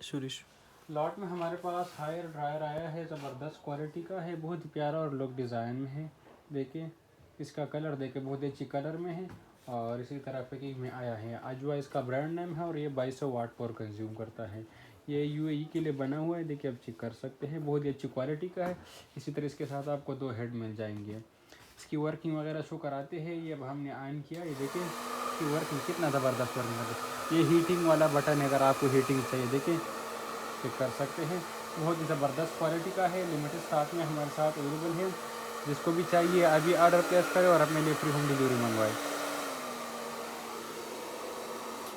शुरिश lot में हमारे पास higher dryer आया है, ज़बरदस्त क्वालिटी का है, बहुत ही प्यारा और लुक डिज़ाइन में है। देखिए इसका कलर देखिए बहुत अच्छी कलर में है और इसी तरह पैकिंग में आया है। अजवा इसका ब्रांड नेम है और ये 2200 वाट पावर कंज्यूम करता है। ये यूएई के लिए बना हुआ है, देखिए आप चेक कर सकते हैं, बहुत ही अच्छी क्वालिटी का है। इसी तरह इसके साथ आपको 2 हेड मिल जाएंगे। इसकी वर्किंग वगैरह शो कराते हैं। ये अब हमने ऑन किया, ये देखिए इसकी वर्किंग कितना ज़बरदस्त वर्किंग करता है। ये हीटिंग वाला बटन है, अगर आपको हीटिंग चाहिए देखिए चेक कर सकते हैं। बहुत ही ज़बरदस्त क्वालिटी का है, लिमिटेड स्टॉक में हमारे साथ अवेलेबल है। जिसको भी चाहिए अभी ऑर्डर प्लेस करें और अपने लिए फ्री होम डिलीवरी मंगवाएं।